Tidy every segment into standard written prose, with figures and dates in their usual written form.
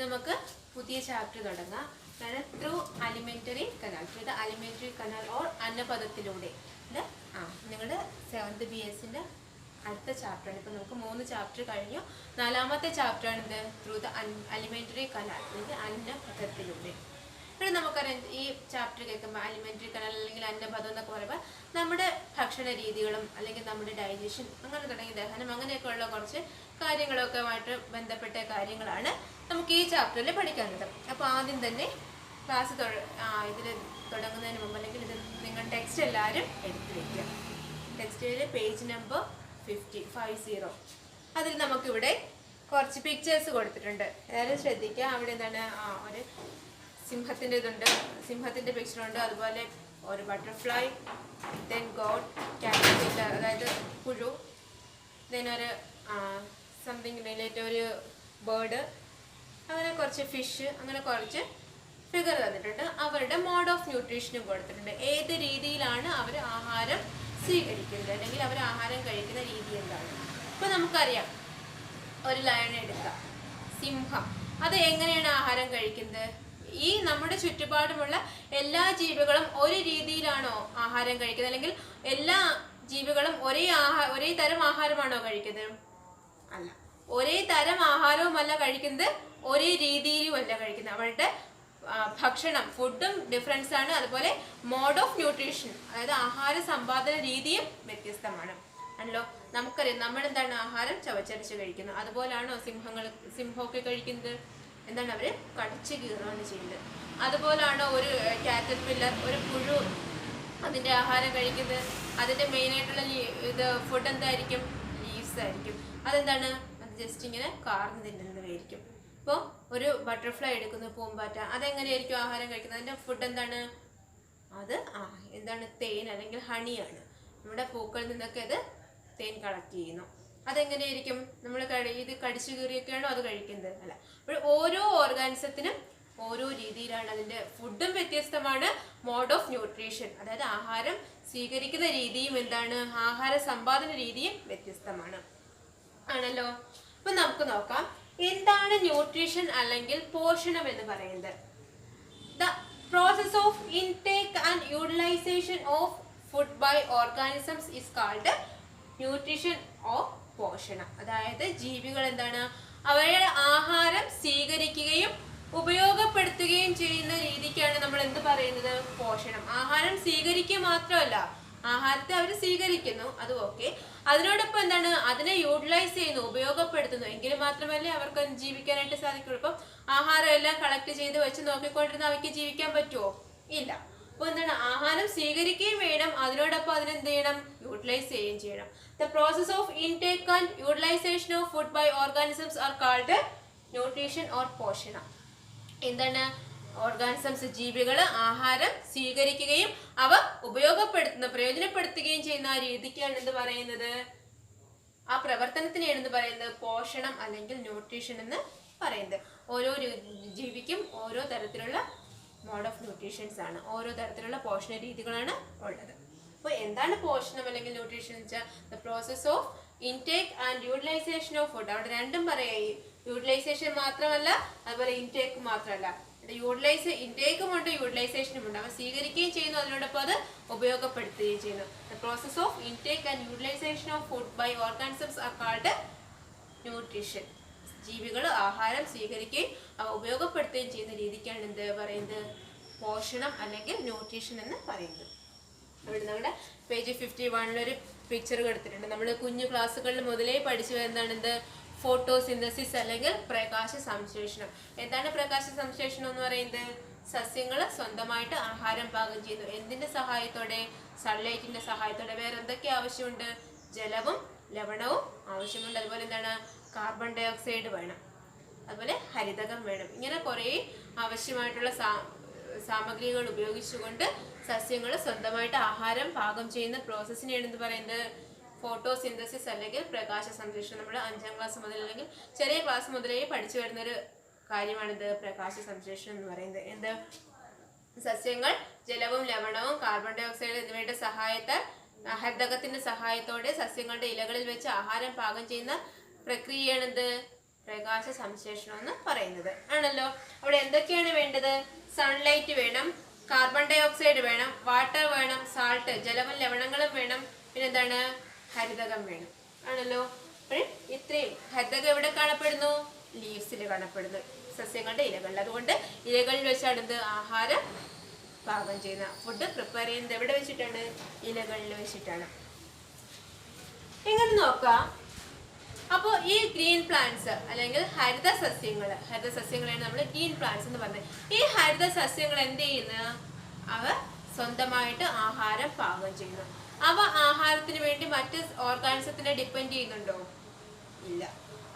നമുക്ക് പുതിയ ചാപ്റ്റർ തുടങ്ങാം. ത്രൂ അലിമെന്ററി കനാൽ, ഇത് അലിമെന്ററി കനാൽ ഓർ അന്നപഥത്തിലൂടെ. ഇത് നിങ്ങളുടെ 7th BSന്റെ അടുത്ത ചാപ്റ്ററാണ്. ഇപ്പം നമുക്ക് 3 ചാപ്റ്റർ കഴിഞ്ഞു. 4ാമത്തെ ചാപ്റ്ററാണ് ഇത് ത്രൂ ദ അലിമെന്ററി കനാൽ, അല്ലെങ്കിൽ അന്നപഥത്തിലൂടെ. പിന്നെ നമുക്കറിയാം ഈ ചാപ്റ്റർ കേൾക്കുമ്പോൾ അലിമെന്ററി കനാൽ അല്ലെങ്കിൽ അന്നപഥം എന്നൊക്കെ പറയുമ്പോൾ നമ്മുടെ ഭക്ഷണ രീതികളും അല്ലെങ്കിൽ നമ്മുടെ ഡൈജഷൻ അങ്ങനെ തുടങ്ങിയ ദഹനം അങ്ങനെയൊക്കെ ഉള്ള കുറച്ച് കാര്യങ്ങളൊക്കെ ആയിട്ട് ബന്ധപ്പെട്ട കാര്യങ്ങളാണ് നമുക്ക് ഈ ചാപ്റ്ററിൽ പഠിക്കാനുള്ളത്. അപ്പോൾ ആദ്യം തന്നെ ക്ലാസ് ഇതിൽ തുടങ്ങുന്നതിന് മുമ്പ് അല്ലെങ്കിൽ ഇത് നിങ്ങൾ ടെക്സ്റ്റ് എല്ലാവരും എടുത്തു വയ്ക്കുക. ടെക്സ്റ്റിൽ പേജ് നമ്പർ 50. അതിൽ നമുക്കിവിടെ കുറച്ച് പിക്ചേഴ്സ് കൊടുത്തിട്ടുണ്ട്. എല്ലാവരും ശ്രദ്ധിക്കുക. അവിടെ എന്താണ് ഒരു സിംഹത്തിൻ്റെ ഇതുണ്ട്, സിംഹത്തിൻ്റെ പിക്ചറുണ്ട്, അതുപോലെ ഒരു ബട്ടർഫ്ലൈ, ദെൻ ഗോഡ്, കാറ്റർപില്ലർ അതായത് പുഴു, ദെൻ ഒരു സംതിങ് റിലേറ്റഡ് ഒരു ബേർഡ്, അങ്ങനെ കുറച്ച് ഫിഷ്, അങ്ങനെ കുറച്ച് ഫിഗർ തന്നിട്ടുണ്ട്. അവരുടെ മോഡ് ഓഫ് ന്യൂട്രീഷനും കൊടുത്തിട്ടുണ്ട്. ഏത് രീതിയിലാണ് അവർ ആഹാരം സ്വീകരിക്കുന്നത് അല്ലെങ്കിൽ അവർ ആഹാരം കഴിക്കുന്ന രീതി എന്താണ്. ഇപ്പം നമുക്കറിയാം, ഒരു ലയൺ എടുക്കാം, സിംഹം, അത് എങ്ങനെയാണ് ആഹാരം കഴിക്കുന്നത്? ഈ നമ്മുടെ ചുറ്റുപാടുമുള്ള എല്ലാ ജീവികളും ഒരു രീതിയിലാണോ ആഹാരം കഴിക്കുന്നത്, അല്ലെങ്കിൽ എല്ലാ ജീവികളും ഒരേ തരം ആഹാരമാണോ കഴിക്കുന്നത്? അല്ല, ഒരേ തരം ആഹാരവുമല്ല കഴിക്കുന്നത്, ഒരേ രീതിയിലുമല്ല കഴിക്കുന്നത്. അവരുടെ ഭക്ഷണം ഫുഡും ഡിഫറൻസ് ആണ്. അതുപോലെ മോഡ് ഓഫ് ന്യൂട്രീഷൻ അതായത് ആഹാര സമ്പാദന രീതിയും വ്യത്യസ്തമാണ് ആണല്ലോ. നമുക്കറിയാം, നമ്മളെന്താണ് ആഹാരം ചവച്ചരച്ച് കഴിക്കുന്നത്. അതുപോലാണോ സിംഹമൊക്കെ കഴിക്കുന്നത്? എന്താണ്, അവര് കടിച്ചു കീറുകയാണ് ചെയ്യുന്നത്. അതുപോലാണോ ഒരു കാറ്റർപില്ലർ, ഒരു പുഴു, അതിന്റെ ആഹാരം കഴിക്കുന്നത്? അതിന്റെ മെയിനായിട്ടുള്ള ഇത് ഫുഡ് എന്തായിരിക്കും? ലീവ്സ് ആയിരിക്കും. അതെന്താണ്, അത് ജസ്റ്റ് ഇങ്ങനെ കാർന്ന് തിന്നുന്നതായിരിക്കും. ഇപ്പോൾ ഒരു ബട്ടർഫ്ലൈ എടുക്കുന്ന പൂമ്പാറ്റ, അതെങ്ങനെയായിരിക്കും ആഹാരം കഴിക്കുന്നത്? അതിന്റെ ഫുഡ് എന്താണ്? അത് എന്താണ്, തേൻ അല്ലെങ്കിൽ ഹണിയാണ്. നമ്മുടെ പൂക്കളിൽ നിന്നൊക്കെ അത് തേൻ കളക്ട് ചെയ്യുന്നു. അതെങ്ങനെയായിരിക്കും? നമ്മൾ ഇത് കടിച്ചു കീറിയൊക്കെയാണോ അത് കഴിക്കുന്നത്? അല്ല. അപ്പോൾ ഓരോ ഓർഗാനിസത്തിനും ഓരോ രീതിയിലാണ്, അതിന്റെ ഫുഡും വ്യത്യസ്തമാണ്, മോഡ് ഓഫ് ന്യൂട്രീഷൻ അതായത് ആഹാരം സ്വീകരിക്കുന്ന രീതിയും എന്താണ്, ആഹാര സമ്പാദന രീതിയും വ്യത്യസ്തമാണ് ആണല്ലോ. അപ്പൊ നമുക്ക് നോക്കാം, എന്താണ് ന്യൂട്രീഷൻ അല്ലെങ്കിൽ പോഷണം എന്ന് പറയുന്നത്? The process of intake and utilization of food by organisms is called nutrition of പോഷണം. അതായത് ജീവികൾ എന്താണ്, അവയുടെ ആഹാരം സ്വീകരിക്കുകയും ഉപയോഗപ്പെടുത്തുകയും ചെയ്യുന്ന രീതിക്കാണ് നമ്മൾ എന്ത് പറയുന്നത്? പോഷണം. ആഹാരം സ്വീകരിക്കുക മാത്രമല്ല, ആഹാരത്തെ അവർ സ്വീകരിക്കുന്നു, അത് ഓക്കെ. അതിനോടൊപ്പം എന്താണ്, അതിനെ യൂട്ടിലൈസ് ചെയ്യുന്നു, ഉപയോഗപ്പെടുത്തുന്നു. എങ്കിൽ മാത്രമല്ലേ അവർക്ക് ജീവിക്കാനായിട്ട് സാധിക്കുള്ളൂ. ഇപ്പം ആഹാരം എല്ലാം കളക്ട് ചെയ്ത് വെച്ച് നോക്കിക്കൊണ്ടിരുന്ന അവയ്ക്ക് ജീവിക്കാൻ പറ്റുമോ? ഇല്ല. അപ്പോൾ എന്താണ്, ആഹാരം സ്വീകരിക്കുകയും വേണം, അതിനോടൊപ്പം അതിനെന്ത് ചെയ്യണം? യൂട്ടിലൈസ് ചെയ്യുകയും ചെയ്യണം. The process of intake and utilization of food by organisms are called nutrition or പോഷണം. എന്താണ്, ഓർഗാനിസംസ് ജീവികൾ ആഹാരം സ്വീകരിക്കുകയും അവ പ്രയോജനപ്പെടുത്തുകയും ചെയ്യുന്ന ആ രീതിക്കാണ് എന്ത് പറയുന്നത്? ആ പ്രവർത്തനത്തിനെയാണ് എന്ത് പറയുന്നത്? പോഷണം അല്ലെങ്കിൽ ന്യൂട്രീഷൻ എന്ന് പറയുന്നത്. ഓരോ ജീവിക്കും ഓരോ തരത്തിലുള്ള മോഡ് ഓഫ് ന്യൂട്രീഷൻസ് ആണ്, ഓരോ തരത്തിലുള്ള പോഷണ രീതികളാണ് ഉള്ളത്. അപ്പോൾ എന്താണ് പോഷണം അല്ലെങ്കിൽ ന്യൂട്രീഷൻ എന്ന് വെച്ചാൽ the process of intake and utilization of food. അവിടെ രണ്ടും പറയാം, യൂട്ടിലൈസേഷൻ മാത്രമല്ല അതുപോലെ ഇൻടേക്ക് മാത്രമല്ല. ഇൻടേക്കും ഉണ്ട്, യൂട്ടിലൈസേഷനും ഉണ്ട്. അവ സ്വീകരിക്കുകയും ചെയ്യുന്നു, അതിനോടൊപ്പം അത് ഉപയോഗപ്പെടുത്തുകയും ചെയ്യുന്നു. The process of intake and utilization of food by organisms are called nutrition. ജീവികൾ ആഹാരം സ്വീകരിക്കുകയും അവ ഉപയോഗപ്പെടുത്തുകയും ചെയ്യുന്ന രീതിക്കാണ് എന്ത് പറയുന്നത്? പോഷണം അല്ലെങ്കിൽ ന്യൂട്രീഷൻ എന്ന് പറയുന്നത്. അവിടെ നമ്മുടെ പേജ് 51 പിക്ചർ കൊടുത്തിട്ടുണ്ട്. നമ്മൾ കുഞ്ഞു ക്ലാസ്സുകളിൽ മുതലേ പഠിച്ചു വരുന്നതാണ് എന്ത്? ഫോട്ടോസിന്തസിസ് അല്ലെങ്കിൽ പ്രകാശ സംശ്ലേഷണം. എന്താണ് പ്രകാശ സംശ്ലേഷണം എന്ന് പറയുന്നത്? സസ്യങ്ങൾ സ്വന്തമായിട്ട് ആഹാരം പാകം ചെയ്യുന്നു. എന്തിന്റെ സഹായത്തോടെ? സൺലൈറ്റിന്റെ സഹായത്തോടെ. വേറെ എന്തൊക്കെ ആവശ്യമുണ്ട്? ജലവും ലവണവും ആവശ്യമുണ്ട്. അതുപോലെ എന്താണ്? കാർബൺ ഡൈ ഓക്സൈഡ് വേണം, അതുപോലെ ഹരിതകം വേണം. ഇങ്ങനെ കുറേ ആവശ്യമായിട്ടുള്ള സാമഗ്രികൾ ഉപയോഗിച്ചുകൊണ്ട് സസ്യങ്ങൾ സ്വന്തമായിട്ട് ആഹാരം പാകം ചെയ്യുന്ന പ്രോസസ്സിനെയാണ് എന്ത് പറയുന്നത്? ഫോട്ടോസിന്തസിസ് അല്ലെങ്കിൽ പ്രകാശ സംശ്ലേഷണം. നമ്മൾ 5ാം ക്ലാസ് മുതൽ അല്ലെങ്കിൽ ചെറിയ ക്ലാസ് മുതലേ പഠിച്ചു വരുന്നൊരു കാര്യമാണിത് പ്രകാശ സംശ്ലേഷണം എന്ന് പറയുന്നത്. എന്ത്? സസ്യങ്ങൾ ജലവും ലവണവും കാർബൺ ഡൈ ഓക്സൈഡ് എന്നിവയുടെ സഹായത്താൽ, ഹരിതകത്തിന്റെ സഹായത്തോടെ സസ്യങ്ങളുടെ ഇലകളിൽ വെച്ച് ആഹാരം പാകം ചെയ്യുന്ന പ്രക്രിയയാണിത് പ്രകാശ സംശ്ലേഷണം എന്ന് പറയുന്നത് ആണല്ലോ. അവിടെ എന്തൊക്കെയാണ് വേണ്ടത്? സൺലൈറ്റ് വേണം, കാർബൺ ഡൈ ഓക്സൈഡ് വേണം, വാട്ടർ വേണം, സാൾട്ട് ജലവും ലവണങ്ങളും വേണം, പിന്നെന്താണ് ഹരിതകം വേണം ആണല്ലോ. അപ്പോൾ ഇത്രയും ഹരിതകം എവിടെ കാണപ്പെടുന്നു? ലീവ്സിൽ കാണപ്പെടുന്നു, സസ്യങ്ങളുടെ ഇലകളിൽ. അതുകൊണ്ട് ഇലകളിൽ വെച്ചാണ് എന്ത് ആഹാരം പാകം ചെയ്യുന്ന, ഫുഡ് പ്രിപ്പയർ ചെയ്യുന്നത് എവിടെ വെച്ചിട്ടാണ്? ഇലകളിൽ വെച്ചിട്ടാണ്. ഇങ്ങനെ നോക്കാം. അപ്പോൾ ഈ ഗ്രീൻ പ്ലാന്റ്സ് അല്ലെങ്കിൽ ഹരിത സസ്യങ്ങളാണ് നമ്മൾ ഗ്രീൻ പ്ലാന്റ്സ് എന്ന് പറഞ്ഞത്. ഈ ഹരിത സസ്യങ്ങൾ എന്ത് ചെയ്യുന്നു? അവ സ്വന്തമായിട്ട് ആഹാരം പാകം ചെയ്യുന്നു. അവ ആഹാരത്തിന് വേണ്ടി മറ്റ് ഓർഗാനിസത്തിനെ ഡിപ്പെൻഡ് ചെയ്യുന്നുണ്ടോ? ഇല്ല.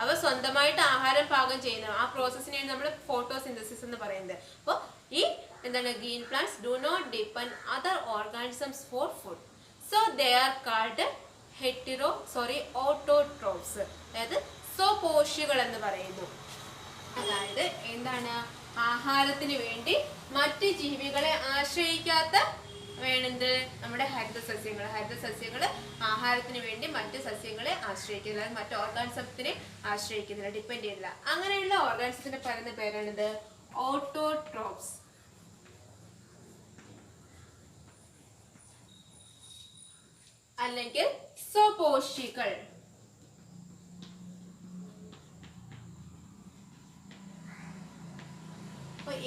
അവ സ്വന്തമായിട്ട് ആഹാരം പാകം ചെയ്യുന്നു. ആ പ്രോസസ്സിനെയാണ് നമ്മൾ ഫോട്ടോസിന്തസിസ് എന്ന് പറയുന്നത്. അപ്പോൾ ഈ എന്താണ് green plants do not depend other organisms for food, so they are called autotrophs, അതായത് സ്വപോഷികൾ എന്ന് പറയുന്നു. അതായത് എന്താണ്? ആഹാരത്തിന് വേണ്ടി മറ്റ് ജീവികളെ ആശ്രയിക്കാത്ത വേണത് നമ്മുടെ ഹരിതസസ്യങ്ങൾ ആഹാരത്തിന് വേണ്ടി മറ്റ് സസ്യങ്ങളെ ആശ്രയിക്കുന്നില്ല, മറ്റ് ഓർഗാനിസത്തിനെ ആശ്രയിക്കുന്നില്ല, ഡിപ്പെൻഡ് ചെയ്യുന്നില്ല. അങ്ങനെയുള്ള ഓർഗാനിസത്തിന്റെ പറയുന്ന പേരാണിത് ഓട്ടോട്രോപ്സ്. അല്ലെങ്കിൽ സ്വപോഷികൾ.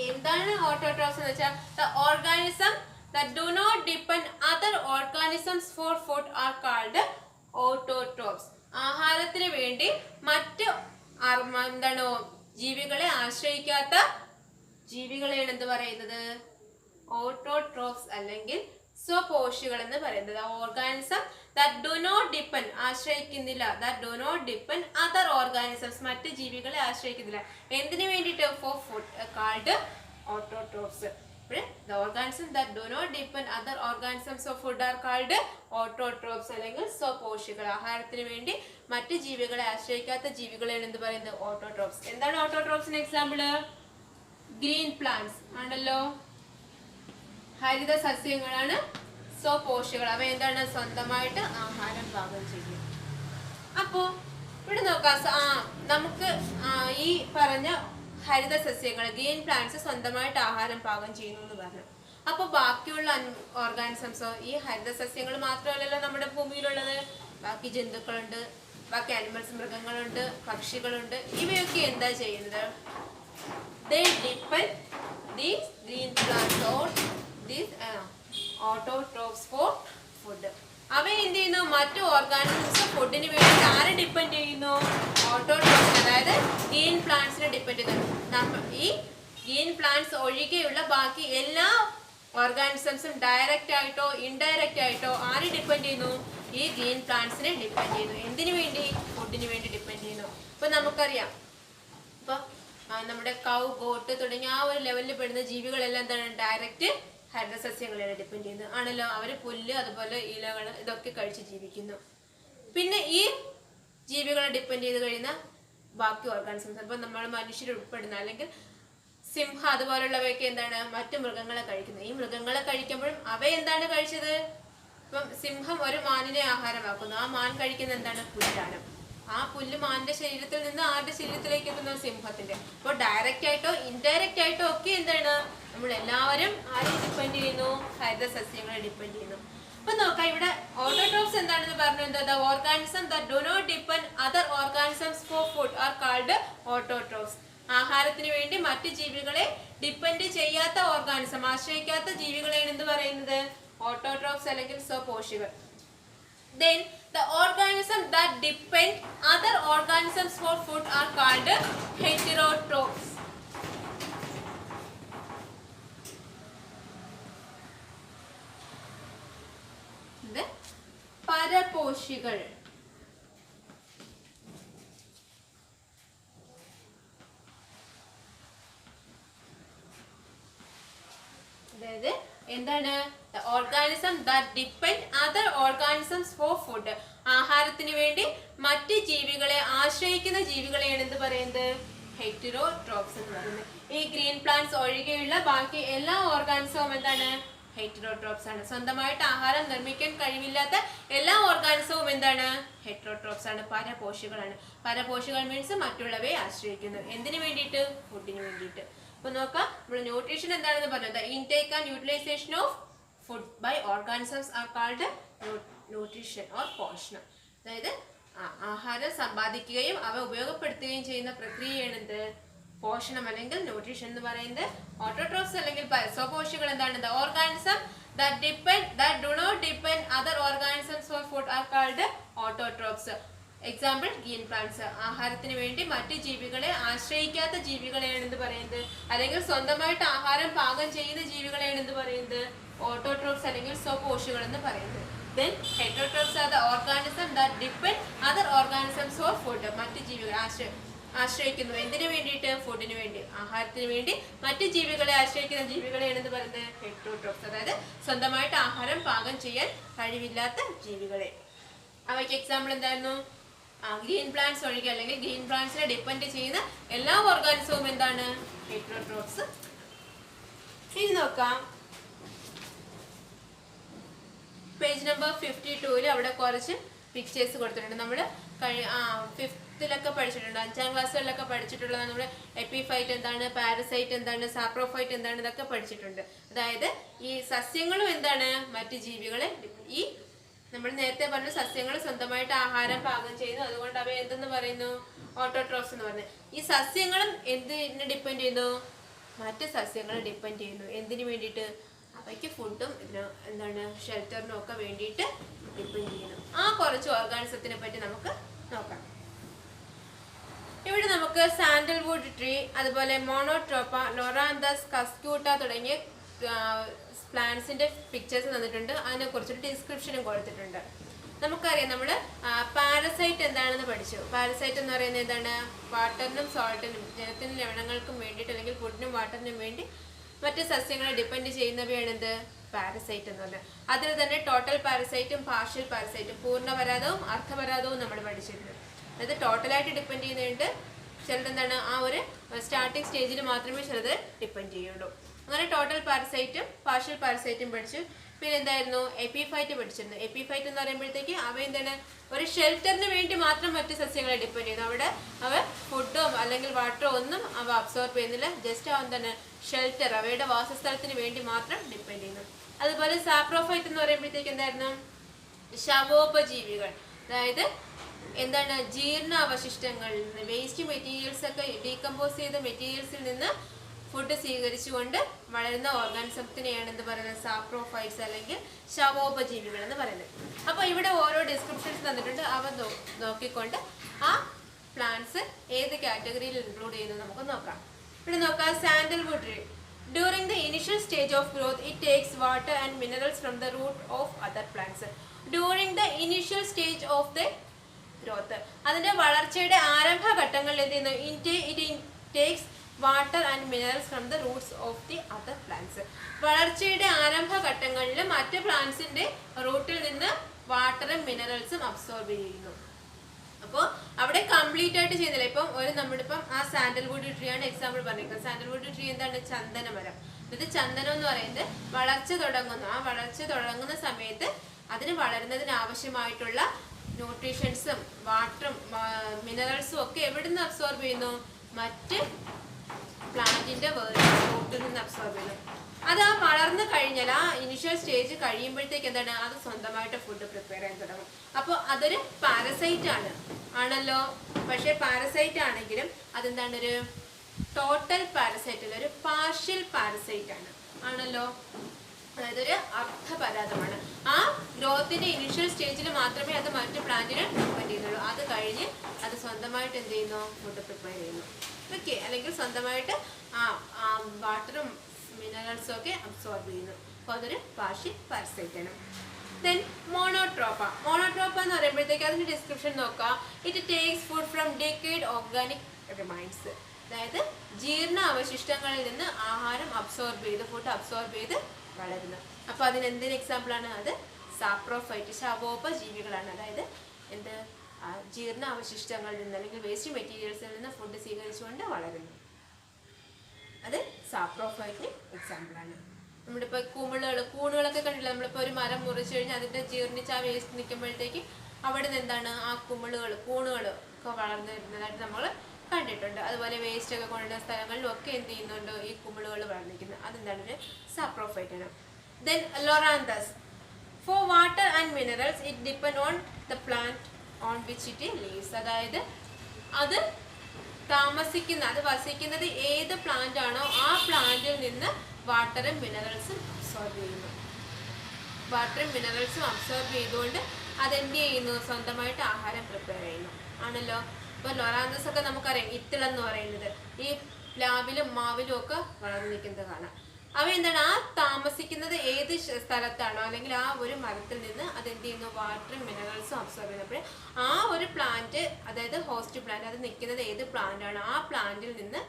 എന്താണ് ഓട്ടോട്രോപ്സ് എന്ന് വെച്ചാൽ the organism that do not depend other organisms for food are called autotrophs. ആഹാരത്തിന് വേണ്ടി മറ്റ് എന്താണോ ജീവികളെ ആശ്രയിക്കാത്ത ജീവികളെയാണ് എന്ത് പറയുന്നത്? ഓട്ടോട്രോപ്സ് അല്ലെങ്കിൽ സ്വപോഷികൾ എന്ന് പറയുന്നത്. Organism that do not depend ആശ്രയിക്കുന്നില്ല, that do not depend other organisms മറ്റ് ജീവികളെ ആശ്രയിക്കുന്നില്ല. എന്തിനു വേണ്ടിയിട്ട്? for food called autotrophs. The organisms that do not depend other organisms of food are called autotrophs അല്ലെങ്കിൽ സ്വപോഷികൾ. ആഹാരത്തിന് വേണ്ടി മറ്റ് ജീവികളെ ആശ്രയിക്കാത്ത ജീവികളെയാണ് എന്ത് പറയുന്നത്? ഓട്ടോട്രോപ്സ്. എന്താണ് ഓട്ടോട്രോപ്സിന് എക്സാമ്പിൾ? ഗ്രീൻ പ്ലാന്റ്സ് ആണല്ലോ. ഹരിത സസ്യങ്ങളാണ് സ്വപോഷികൾ. അവ എന്താണ്? സ്വന്തമായിട്ട് ആഹാരം പാകം ചെയ്യും. അപ്പോ ഇവിടെ നോക്കാം, നമുക്ക് ഈ പറഞ്ഞ ഹരിത സസ്യങ്ങൾ ഗ്രീൻ പ്ലാന്റ്സ് സ്വന്തമായിട്ട് ആഹാരം പാകം ചെയ്യുന്നു എന്ന് പറഞ്ഞു. അപ്പൊ ബാക്കിയുള്ള ഓർഗാനിസംസോ? ഈ ഹരിത സസ്യങ്ങൾ മാത്രമല്ലല്ലോ നമ്മുടെ ഭൂമിയിലുള്ളത്, ബാക്കി ജന്തുക്കളുണ്ട്, ബാക്കി ആനിമൽസ്, മൃഗങ്ങളുണ്ട്, പക്ഷികളുണ്ട്. ഇവയൊക്കെ എന്താ ചെയ്യുന്നത്? they depend these green plants or these autotrophs for food. അവ എന്ത് ചെയ്യുന്നു? മറ്റു ഓർഗാനിസംസ് ഫുഡിന് വേണ്ടി ആരെ ഡിപ്പെൻഡ് ചെയ്യുന്നു? ഓട്ടോട്രോപ്സ്, അതായത് ഗ്രീൻ പ്ലാന്റ്സിനെ ഡിപ്പെൻഡ് ചെയ്യുന്നു. ഈ ഗ്രീൻ പ്ലാന്റ്സ് ഒഴികെയുള്ള ബാക്കി എല്ലാ ഓർഗാനിസംസും ഡയറക്റ്റ് ആയിട്ടോ ഇൻഡയറക്റ്റ് ആയിട്ടോ ആരെ ഡിപ്പെൻഡ് ചെയ്യുന്നു? ഈ ഗ്രീൻ പ്ലാന്റ്സിനെ ഡിപ്പെൻഡ് ചെയ്യുന്നു. എന്തിനു വേണ്ടി? ഫുഡിന് വേണ്ടി ഡിപ്പെൻഡ് ചെയ്യുന്നു. ഇപ്പൊ നമുക്കറിയാം, ഇപ്പൊ നമ്മുടെ കൗ, ഗോട്ട് തുടങ്ങിയ ആ ഒരു ലെവലിൽ പെടുന്ന ജീവികളെല്ലാം എന്താണ്? ഡയറക്റ്റ് ഹരിതസസ്യങ്ങളെ ഡിപ്പെൻഡ് ചെയ്യുന്നത് ആണല്ലോ. അവര് പുല്ല്, അതുപോലെ ഇലകൾ, ഇതൊക്കെ കഴിച്ച് ജീവിക്കുന്നു. പിന്നെ ഈ ജീവികളെ ഡിപ്പെൻഡ് ചെയ്ത് കഴിയുന്ന ബാക്കി ഓർഗാനിസംസ്, ഇപ്പൊ നമ്മൾ മനുഷ്യർ ഉൾപ്പെടുന്ന അല്ലെങ്കിൽ സിംഹ അതുപോലുള്ളവയൊക്കെ എന്താണ്? മറ്റു മൃഗങ്ങളെ കഴിക്കുന്നത്. ഈ മൃഗങ്ങളെ കഴിക്കുമ്പോഴും അവ എന്താണ് കഴിച്ചത്? ഇപ്പം സിംഹം ഒരു മാനിനെ ആഹാരമാക്കുന്നു. ആ മാൻ കഴിക്കുന്ന എന്താണ്? പുല്ലാണ്. ആ പുല്ല് മാനിന്റെ ശരീരത്തിൽ നിന്ന് ആരുടെ ശരീരത്തിലേക്ക് എത്തുന്നു? സിംഹത്തിന്റെ. അപ്പോൾ ഡയറക്റ്റ് ആയിട്ടോ ഇൻഡയറക്റ്റ് ആയിട്ടോ ഒക്കെ എന്താണ്? നമ്മൾ എല്ലാവരും ആരെ ഡിപ്പെൻഡ് ചെയ്യുന്നു? ഹരിത സസ്യങ്ങളെ ഡിപ്പെൻഡ് ചെയ്യുന്നു. അപ്പൊ നോക്കാം, ഇവിടെ ഓട്ടോട്രോപ്സ് എന്താണെന്ന് പറഞ്ഞു. എന്താ? the organism that do not depend other organisms for food are called autotrophs. ആഹാരത്തിന് വേണ്ടി മറ്റു ജീവികളെ ഡിപ്പെൻഡ് ചെയ്യാത്ത ഓർഗാനിസം, ആശ്രയിക്കാത്ത ജീവികളെയാണ് എന്ത് പറയുന്നത്? ഓട്ടോട്രോപ്സ് അല്ലെങ്കിൽ സ്വപോഷികൾ. Then the organism that depend other organisms for food are called heterotrophs. പരപോഷികൾ. അതായത് എന്താണ്? the organism that depend other organisms for food. ആഹാരത്തിന് വേണ്ടി മറ്റ് ജീവികളെ ആശ്രയിക്കുന്ന ജീവികളെയാണ് എന്ത് പറയുന്നത്? ഹെറ്ററോട്രോപ്സ് എന്ന് പറയുന്നത്. ഈ ഗ്രീൻ പ്ലാന്റ്സ് ഒഴികെയുള്ള ബാക്കി എല്ലാ ഓർഗാനിസവും എന്താണ്? ഹെറ്ററോട്രോപ്സ് ആണ്. സ്വന്തമായിട്ട് ആഹാരം നിർമ്മിക്കാൻ കഴിവില്ലാത്ത എല്ലാ ഓർഗാനിസവും എന്താണ്? ഹെറ്ററോട്രോപ്സ് ആണ്, പരപോഷികളാണ്. പരപോഷികൾ മീൻസ് മറ്റുള്ളവയെ ആശ്രയിക്കുന്നു. എന്തിനു വേണ്ടിയിട്ട്? ഫുഡിന് വേണ്ടിയിട്ട്. അപ്പൊ നോക്കാം, നമ്മൾ ന്യൂട്രീഷൻ എന്താണെന്ന് പറഞ്ഞത്. Intake and utilization of food by organisms are called nutrition or പോഷണം. അതായത് ആഹാരം സമ്പാദിക്കുകയും അവ ഉപയോഗപ്പെടുത്തുകയും ചെയ്യുന്ന പ്രക്രിയയാണ് എന്ത്? പോഷണം അല്ലെങ്കിൽ ന്യൂട്രീഷൻ എന്ന് പറയുന്നത്. ഓട്ടോട്രോപ്സ് അല്ലെങ്കിൽ സ്വപോഷികൾ എന്താണ്? The organism that do not depend other organisms for food are called autotrophs. Example green plants. ആഹാരത്തിന് വേണ്ടി മറ്റു ജീവികളെ ആശ്രയിക്കാത്ത ജീവികളെയാണ് എന്ത് പറയുന്നത്? അല്ലെങ്കിൽ സ്വന്തമായിട്ട് ആഹാരം പാകം ചെയ്യുന്ന ജീവികളെയാണ് എന്ത് പറയുന്നത്? ഓട്ടോട്രോപ്സ് അല്ലെങ്കിൽ സ്വപോഷികൾ എന്ന് പറയുന്നത്. Then heterotrophs are the organisms that depend other organisms for food. മറ്റു ജീവികളെ ആശ്രയിക്കുന്നു. എന്തിനു വേണ്ടിയിട്ട്? ഫുഡിന് വേണ്ടി, ആഹാരത്തിന് വേണ്ടി മറ്റു ജീവികളെ ആശ്രയിക്കുന്ന ജീവികളെയാണ് എന്ത് പറയുന്നത്? ഹെറ്ററോട്രോപ്സ്. അതായത് സ്വന്തമായിട്ട് ആഹാരം പാകം ചെയ്യാൻ കഴിവില്ലാത്ത ജീവികളെ. അവയ്ക്ക് എക്സാമ്പിൾ എന്തായിരുന്നു? ഗ്രീൻ പ്ലാന്റ്സ് ഒഴികെ അല്ലെങ്കിൽ ഗ്രീൻ പ്ലാന്റ്സിനെ ഡിപ്പെൻഡ് ചെയ്യുന്ന എല്ലാ ഓർഗാനിസവും എന്താണ്? ഹെറ്ററോട്രോപ്സ്. ഇനി നോക്കാം, പേജ് നമ്പർ 52 അവിടെ കുറച്ച് പിക്ചേഴ്സ് കൊടുത്തിട്ടുണ്ട്. നമ്മൾ 5th പഠിച്ചിട്ടുണ്ട്, 5ാം ക്ലാസ്സുകളിലൊക്കെ പഠിച്ചിട്ടുള്ളത്. നമ്മൾ എപ്പിഫൈറ്റ് എന്താണ്, പാരസൈറ്റ് എന്താണ്, സാപ്രോഫൈറ്റ് എന്താണ്, ഇതൊക്കെ പഠിച്ചിട്ടുണ്ട്. അതായത് ഈ സസ്യങ്ങളും എന്താണ്? മറ്റു ജീവികളെ, ഈ നമ്മൾ നേരത്തെ പറഞ്ഞു സസ്യങ്ങൾ സ്വന്തമായിട്ട് ആഹാരം പാകം ചെയ്യുന്നു, അതുകൊണ്ട് അവ എന്തെന്ന് പറയുന്നു? ഓട്ടോട്രോപ്സ് എന്ന് പറഞ്ഞു. ഈ സസ്യങ്ങളും എന്തിനെ ഡിപ്പെൻഡ് ചെയ്യുന്നു? മറ്റ് സസ്യങ്ങളെ ഡിപ്പെൻഡ് ചെയ്യുന്നു. എന്തിനു വേണ്ടിയിട്ട്? അവയ്ക്ക് ഫുഡും ഇതിന് എന്താണ് ഷെൽട്ടറിനും ഒക്കെ വേണ്ടിയിട്ട് ഡിപ്പെൻഡ് ചെയ്യുന്നു. ആ കുറച്ച് ഓർഗാനിസത്തിനെ പറ്റി നമുക്ക് നോക്കാം. ഇവിടെ നമുക്ക് സാൻഡൽവുഡ് ട്രീ, അതുപോലെ മോണോട്രോപ്പ, ലൊറാന്തസ്, കസ്ക്യൂട്ട തുടങ്ങിയ പ്ലാന്റ്സിന്റെ പിക്ചേഴ്സ് തന്നിട്ടുണ്ട്. അതിനെ കുറിച്ചൊരു ഡിസ്ക്രിപ്ഷനും കൊടുത്തിട്ടുണ്ട്. നമുക്കറിയാം, നമ്മൾ പാരസൈറ്റ് എന്താണെന്ന് പഠിച്ചു. പാരസൈറ്റ് എന്ന് പറയുന്നത് എന്താണ്? വാട്ടറിനും സോൾട്ടിനും, ജലത്തിനും ലവണങ്ങൾക്കും വേണ്ടിയിട്ട് അല്ലെങ്കിൽ ഫുഡിനും വാട്ടറിനും വേണ്ടി മറ്റ് സസ്യങ്ങളെ ഡിപ്പെൻഡ് ചെയ്യുന്നവയാണ് എന്ത്? പാരസൈറ്റ് എന്ന് പറഞ്ഞാൽ. അതിൽ തന്നെ ടോട്ടൽ പാരസൈറ്റും പാർഷ്യൽ പാരസൈറ്റും, പൂർണ്ണപരാതവും അർദ്ധപരാതവും നമ്മൾ പഠിച്ചിട്ടുണ്ട്. അതായത് ടോട്ടലായിട്ട് ഡിപ്പെൻഡ് ചെയ്യുന്നുണ്ട്, ചിലത് എന്താണ് ആ ഒരു സ്റ്റാർട്ടിങ് സ്റ്റേജിൽ മാത്രമേ ചിലത് ഡിപ്പെൻഡ് ചെയ്യുള്ളൂ. അങ്ങനെ ടോട്ടൽ പാരസൈറ്റും പാർഷ്യൽ പാരസൈറ്റും പഠിച്ചു. പിന്നെ എന്തായിരുന്നു? എപ്പിഫൈറ്റ് പഠിച്ചിരുന്നു. എപ്പിഫൈറ്റ് എന്ന് പറയുമ്പോഴത്തേക്ക് അവ എന്താണ്? ഒരു ഷെൽട്ടറിന് വേണ്ടി മാത്രം മറ്റു സസ്യങ്ങളെ ഡിപ്പെൻഡ് ചെയ്യുന്നു. അവിടെ അവ ഫുഡോ അല്ലെങ്കിൽ വാട്ടറോ ഒന്നും അവ അബ്സോർബ് ചെയ്യുന്നില്ല. ജസ്റ്റ് അവൻ തന്നെ ഷെൽട്ടർ, അവയുടെ വാസസ്ഥലത്തിന് വേണ്ടി മാത്രം ഡിപ്പെൻഡ് ചെയ്യുന്നു. അതുപോലെ സാപ്രോഫൈറ്റ് എന്ന് പറയുമ്പോഴത്തേക്ക് എന്തായിരുന്നു? ശവോപജീവികൾ. അതായത് എന്താണ്? ജീർണ അവശിഷ്ടങ്ങളിൽ നിന്ന്, വേസ്റ്റ് മെറ്റീരിയൽസ് ഒക്കെ ഡീകമ്പോസ് ചെയ്ത മെറ്റീരിയൽസിൽ നിന്ന് ഫുഡ് സ്വീകരിച്ചുകൊണ്ട് വളരുന്ന ഓർഗാനിസത്തിനെയാണ് എന്ത് പറയുന്നത്? സാപ്രോഫൈറ്റ്സ് അല്ലെങ്കിൽ ശവോപജീവികൾ എന്ന് പറയുന്നത്. അപ്പോൾ ഇവിടെ ഓരോ ഡിസ്ക്രിപ്ഷൻസ് തന്നിട്ടുണ്ട്. അവ നോക്കിക്കൊണ്ട് ആ പ്ലാന്റ്സ് ഏത് കാറ്റഗറിയിൽ ഇൻക്ലൂഡ് ചെയ്യുന്നത് നമുക്ക് നോക്കാം. ഇവിടെ നോക്കാം, sandalwood tree. During the initial stage of growth, it takes water and minerals from the root of other plants. During the initial stage of the growth, അതിന്റെ വളർച്ചയുടെ ആരംഭഘട്ടങ്ങളിൽ എന്ത് ചെയ്യുന്നു? It takes water and minerals from the roots of the other plants. വളർച്ചയുടെ ആരംഭഘട്ടങ്ങളിൽ മറ്റ് പ്ലാന്റ്സിന്റെ റൂട്ടിൽ നിന്ന് വാട്ടറും മിനറൽസും absorb ചെയ്യുന്നു. അപ്പോൾ അവിടെ കംപ്ലീറ്റ് ആയിട്ട് ചെയ്യുന്നില്ല. ഇപ്പം നമ്മളിപ്പം ആ സാൻഡൽവുഡ് ട്രീ ആണ് എക്സാമ്പിൾ പറഞ്ഞിരിക്കുന്നത്. സാൻഡൽവുഡ് ട്രീ എന്താണ്? ചന്ദനമരം. ഇത് ചന്ദനം എന്ന് പറയുന്നത് വളർച്ച തുടങ്ങുന്ന സമയത്ത് അതിന് വളരുന്നതിന് ആവശ്യമായിട്ടുള്ള ന്യൂട്രീഷൻസും വാട്ടറും മിനറൽസും ഒക്കെ എവിടെ നിന്ന് അബ്സോർബ് ചെയ്യുന്നു? മറ്റ് പ്ലാന്റിന്റെ റൂട്ടിൽ നിന്ന് അബ്സോർബ് ചെയ്യുന്നു. അത് ആ വളർന്നു കഴിഞ്ഞാൽ, ആ ഇനിഷ്യൽ സ്റ്റേജ് കഴിയുമ്പോഴത്തേക്ക് എന്താണ്? അത് സ്വന്തമായിട്ട് ഫുഡ് പ്രിപ്പയർ ചെയ്യാൻ തുടങ്ങും. അപ്പോൾ അതൊരു പാരസൈറ്റ് ആണല്ലോ. പക്ഷെ പാരസൈറ്റ് ആണെങ്കിലും അതെന്താണ്? ഒരു ടോട്ടൽ പാരസൈറ്റ് അല്ല, ഒരു പാർഷ്യൽ പാരസൈറ്റ് ആണല്ലോ. അതായത് ഒരു അർദ്ധപരാതമാണ്. ആ ഗ്രോത്തിന്റെ ഇനിഷ്യൽ സ്റ്റേജിൽ മാത്രമേ അത് മറ്റു പ്ലാന്റിന് ഡിപ്പെൻഡ് ചെയ്യുന്നുള്ളൂ. അത് കഴിഞ്ഞ് അത് സ്വന്തമായിട്ട് എന്ത് ചെയ്യുന്നു? ഫുഡ് പ്രിപ്പയർ ചെയ്യുന്നു. ഓക്കെ, അല്ലെങ്കിൽ സ്വന്തമായിട്ട് വാട്ടറും മിനറൽസും ഒക്കെ അബ്സോർബ് ചെയ്യുന്നു. അപ്പോൾ അതൊരു പാർഷ്യൽ പാരസൈറ്റ് ആണ്. Then Monotropa. മോണോട്രോപ്പ എന്ന് പറയുമ്പോഴത്തേക്ക് അതിന്റെ ഡിസ്ക്രിപ്ഷൻ നോക്കാം. It takes food from decade organic remains. അതായത് ജീർണ അവശിഷ്ടങ്ങളിൽ നിന്ന് ആഹാരം ഫുഡ് അബ്സോർബ് ചെയ്ത് വളരുന്നു. അപ്പോൾ അതിന് എന്തിന് എക്സാമ്പിൾ ആണ്? അത് സാപ്രോഫൈറ്റ്, ശവോപജീവികളാണ്. അതായത് ജീർണ അവശിഷ്ടങ്ങളിൽ നിന്ന് അല്ലെങ്കിൽ വേസ്റ്റ് മെറ്റീരിയൽസിൽ നിന്ന് ഫുഡ് സ്വീകരിച്ചുകൊണ്ട് വളരുന്നു. അത് സാപ്രോഫൈറ്റിന് എക്സാമ്പിൾ ആണ്. നമ്മളിപ്പോൾ കൂണുകളൊക്കെ കണ്ടില്ല, നമ്മളിപ്പോൾ ഒരു മരം മുറിച്ച് കഴിഞ്ഞാൽ അതിൻ്റെ ജീർണിച്ച് ആ വേസ്റ്റ് നിൽക്കുമ്പോഴത്തേക്ക് അവിടെ നിന്ന് എന്താണ് ആ കൂണുകൾ ഒക്കെ വളർന്നു വരുന്നതായിട്ട് നമ്മൾ കണ്ടിട്ടുണ്ട്. അതുപോലെ വേസ്റ്റ് ഒക്കെ കൊണ്ടുവരുന്ന സ്ഥലങ്ങളിലും ഒക്കെ എന്ത് ചെയ്യുന്നുണ്ട്, ഈ കുമിളുകൾ വളർന്നിരിക്കുന്നത്. അതെന്താണ്, ഒരു സാപ്രോഫൈറ്റ് ആണ്. Then Loranthus. Four water and minerals it depend on the plant on which it leaves. അതായത് അത് വസിക്കുന്നത് ഏത് പ്ലാന്റ് ആണോ ആ പ്ലാന്റിൽ നിന്ന് വാട്ടറും മിനറൽസും അബ്സോർബ് ചെയ്യുന്നു. വാട്ടറും മിനറൽസും അബ്സോർബ് ചെയ്തുകൊണ്ട് അതെന്ത് ചെയ്യുന്നു, സ്വന്തമായിട്ട് ആഹാരം പ്രിപ്പയർ ചെയ്യുന്നു ആണല്ലോ. ഇപ്പോൾ ലൊറാന്തസ് ഒക്കെ നമുക്കറിയാം, ഇത്തിളെന്ന് പറയുന്നത് ഈ പ്ലാവിലും മാവിലും ഒക്കെ വളർന്നു നിൽക്കുന്നത് കാണാം. അവ എന്താണ്, ആ താമസിക്കുന്നത് ഏത് സ്ഥലത്താണോ അല്ലെങ്കിൽ ആ ഒരു മരത്തിൽ നിന്ന് അതെന്ത് ചെയ്യുന്നു, വാട്ടറും മിനറൽസും അബ്സോർബ് ചെയ്യുന്നപ്പോൾ ആ ഒരു പ്ലാന്റ്, അതായത് ഹോസ്റ്റ് പ്ലാന്റ്, അത് നിൽക്കുന്നത് ഏത് പ്ലാന്റ് ആണോ ആ പ്ലാന്റിൽ നിന്ന്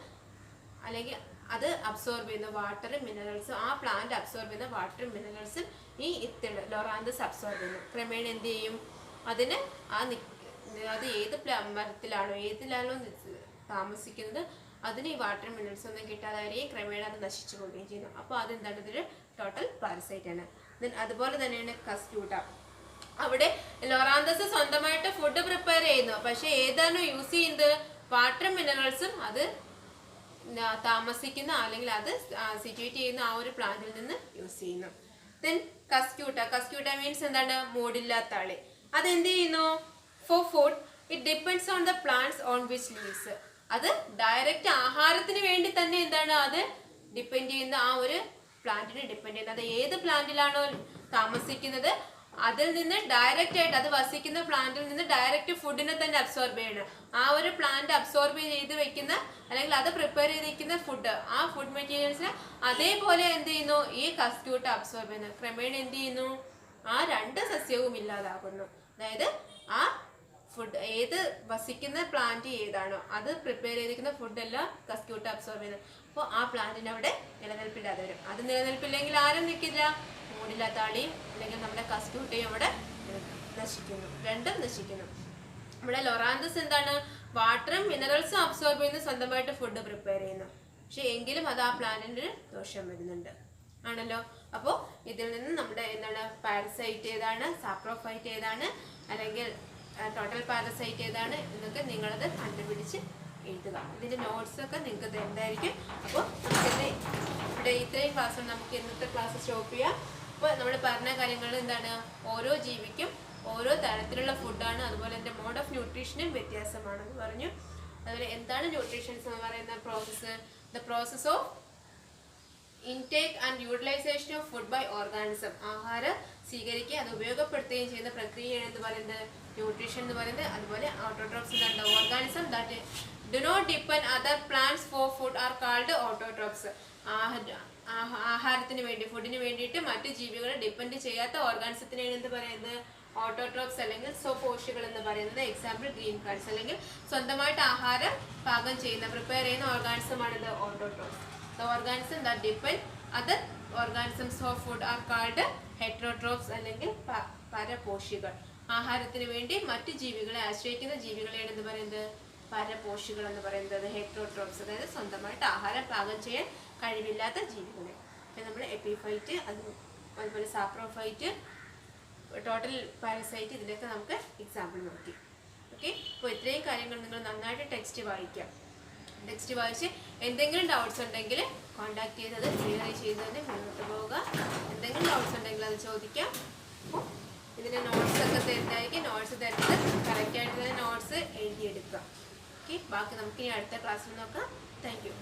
അല്ലെങ്കിൽ അത് അബ്സോർബ് ചെയ്യുന്ന വാട്ടറും മിനറൽസും, ആ പ്ലാന്റ് അബ്സോർബ് ചെയ്യുന്ന വാട്ടറും മിനറൽസും ഈ ഇത്തിള് ലൊറാന്തസ് അബ്സോർബ് ചെയ്യുന്നു. ക്രമേണ എന്ത് ചെയ്യും, അതിന് അത് ഏത് മരത്തിലാണോ ഏതിലാണോ താമസിക്കുന്നത് അതിന് ഈ വാട്ടർ മിനറൽസ് ഒന്നും കിട്ടാതെ വരികയും ക്രമേണ അത് നശിച്ചു പോവുകയും ചെയ്യുന്നു. അപ്പോൾ അതെന്താണ്, ഇതൊരു ടോട്ടൽ പാരസൈറ്റ് ആണ്. അതുപോലെ തന്നെയാണ് കസ്ക്യൂട്ട. അവിടെ ലൊറാന്തസ് സ്വന്തമായിട്ട് ഫുഡ് പ്രിപ്പയർ ചെയ്യുന്നു, പക്ഷെ ഏതാണോ യൂസ് ചെയ്യുന്നത്, വാട്ടർ മിനറൽസും അത് താമസിക്കുന്ന അല്ലെങ്കിൽ അത് സിറ്റുവേറ്റ് ചെയ്യുന്ന ആ ഒരു പ്ലാന്റിൽ നിന്ന് യൂസ് ചെയ്യുന്നു. ദെൻ കസ്ക്യൂട്ട മീൻസ് എന്താണ്, മൂടില്ലാത്ത ആള്. അതെന്ത് ചെയ്യുന്നു, for food it depends on the plants on which leaves. അത് ഡയറക്റ്റ് ആഹാരത്തിന് വേണ്ടി തന്നെ എന്താണ്, അത് ഡിപ്പെൻഡ് ചെയ്യുന്ന ആ ഒരു പ്ലാന്റിനെ ഡിപ്പെൻഡ് ചെയ്യുന്നത്. അത് ഏത് പ്ലാന്റിലാണോ താമസിക്കുന്നത് അതിൽ നിന്ന് ഡയറക്റ്റ് ആയിട്ട്, അത് വസിക്കുന്ന പ്ലാന്റിൽ നിന്ന് ഡയറക്റ്റ് ഫുഡിനെ തന്നെ അബ്സോർബ് ചെയ്യണം. ആ ഒരു പ്ലാന്റ് അബ്സോർബ് ചെയ്ത് വെക്കുന്ന അല്ലെങ്കിൽ അത് പ്രിപ്പയർ ചെയ്തിരിക്കുന്ന ഫുഡ്, ആ ഫുഡ് മെറ്റീരിയൽസിനെ അതേപോലെ എന്ത് ചെയ്യുന്നു, ഈ കസ്ക്യൂട്ട അബ്സോർബ് ചെയ്യുന്നു. ക്രമേണ എന്ത് ചെയ്യുന്നു, ആ രണ്ട് സസ്യവും ഇല്ലാതാകുന്നു. അതായത് ആ ഫുഡ് ഏത് വസിക്കുന്ന പ്ലാന്റ് ഏതാണോ അത് പ്രിപ്പയർ ചെയ്തിരിക്കുന്ന ഫുഡെല്ലാം കസ്ക്യൂട്ട അബ്സോർബ് ചെയ്യുന്നത്. അപ്പോൾ ആ പ്ലാന്റിന് അവിടെ നിലനിൽപ്പില്ലാതെ വരും. അത് നിലനിൽപ്പില്ലെങ്കിൽ ആരും നിൽക്കില്ല, മൂടില്ലാത്ത ആളിയും അല്ലെങ്കിൽ നമ്മുടെ കസ്ക്യൂട്ടയും അവിടെ നശിക്കുന്നു, രണ്ടും നശിക്കുന്നു. നമ്മുടെ ലൊറാന്തസ് എന്താണ്, വാട്ടറും മിനറൽസും അബ്സോർബ് ചെയ്യുന്ന സ്വന്തമായിട്ട് ഫുഡ് പ്രിപ്പയർ ചെയ്യുന്നു. പക്ഷെ എങ്കിലും അത് ആ പ്ലാന്റിന് ദോഷം വരുന്നുണ്ട് ആണല്ലോ. അപ്പോൾ ഇതിൽ നിന്ന് നമ്മുടെ എന്താണ്, പാരസൈറ്റ് ഏതാണ്, സാപ്രോഫൈറ്റ് ഏതാണ്, അല്ലെങ്കിൽ ടോട്ടൽ പാരസൈറ്റ് ഏതാണ് എന്നൊക്കെ നിങ്ങളത് കണ്ടുപിടിച്ച് എഴുതുക. ഇതിൻ്റെ നോട്ട്സൊക്കെ നിങ്ങൾക്ക് തരുന്നതായിരിക്കും. അപ്പോൾ നമുക്കിന്ന് ഇവിടെ ഇത്രയും ക്ലാസ് നമുക്ക് ഇന്നത്തെ ക്ലാസ് സ്റ്റോപ്പ് ചെയ്യാം. അപ്പോൾ നമ്മൾ പറഞ്ഞ കാര്യങ്ങൾ എന്താണ്, ഓരോ ജീവിക്കും ഓരോ തരത്തിലുള്ള ഫുഡാണ്, അതുപോലെ എൻ്റെ മോഡ് ഓഫ് ന്യൂട്രീഷനും വ്യത്യാസമാണെന്ന് പറഞ്ഞു. അതുപോലെ എന്താണ് ന്യൂട്രീഷൻസ് എന്ന് പറയുന്ന process, the process of intake and utilization of food by organism. ആഹാരം സ്വീകരിക്കുകയും അത് ഉപയോഗപ്പെടുത്തുകയും ചെയ്യുന്ന പ്രക്രിയയാണ് എന്ന് പറയുന്നത് ന്യൂട്രീഷൻ എന്ന് പറയുന്നത്. അതുപോലെ ഓട്ടോട്രോപ്സ് എന്താണ്, organism that do not depend other plants for food are called autotrophs. ആഹാരത്തിന് വേണ്ടി, ഫുഡിന് വേണ്ടിയിട്ട് മറ്റു ജീവികളെ ഡിപ്പെൻഡ് ചെയ്യാത്ത ഓർഗാനിസത്തിനെയാണ് എന്ത് പറയുന്നത്, ഓട്ടോട്രോപ്സ് അല്ലെങ്കിൽ സ്വപോഷികൾ എന്ന് പറയുന്നത്. എക്സാമ്പിൾ ഗ്രീൻ പ്ലാന്റ്സ്, അല്ലെങ്കിൽ സ്വന്തമായിട്ട് ആഹാരം പാകം ചെയ്യുന്ന പ്രിപ്പയർ ചെയ്യുന്ന ഓർഗാനിസമാണിത് autotrophs. The organism that depend other organisms for food are called heterotrophs അല്ലെങ്കിൽ പരപോഷികൾ. ആഹാരത്തിന് വേണ്ടി മറ്റു ജീവികളെ ആശ്രയിക്കുന്ന ജീവികളെയാണ് എന്ന് പറയുന്നത് പരപോഷികൾ എന്ന് പറയുന്നത്, ഹെറ്ററോട്രോപ്സ്. അതായത് സ്വന്തമായിട്ട് ആഹാരം പാകം ചെയ്യാൻ കഴിവില്ലാത്ത ജീവികളെ. പിന്നെ നമ്മൾ എപ്പിഫൈറ്റ്, അതുപോലെ സാപ്രോഫൈറ്റ്, ടോട്ടൽ പാരസൈറ്റ്, ഇതിലൊക്കെ നമുക്ക് എക്സാമ്പിൾ നോക്കി. ഓക്കെ, അപ്പോൾ ഇത്രയും കാര്യങ്ങൾ നിങ്ങൾ നന്നായിട്ട് ടെക്സ്റ്റ് വായിക്കാം. ടെക്സ്റ്റ് വായിച്ച് എന്തെങ്കിലും ഡൗട്ട്സ് ഉണ്ടെങ്കിൽ കോൺടാക്ട് ചെയ്ത് അത് ക്ലിയർ ചെയ്ത് തന്നെ മുന്നോട്ട് പോവുക. എന്തെങ്കിലും ഡൗട്ട്സ് ഉണ്ടെങ്കിൽ അത് ചോദിക്കാം. അപ്പോൾ ഇതിൻ്റെ നോട്ട്സൊക്കെ തരുന്നതായിരിക്കും. നോട്ട്സ് തരുന്നത് കറക്റ്റായിട്ട് തന്നെ നോട്ട്സ് എഴുതിയെടുക്കുക. ഓക്കെ, ബാക്കി നമുക്ക് ഇനി അടുത്ത ക്ലാസ്സിൽ നോക്കാം. Thank you.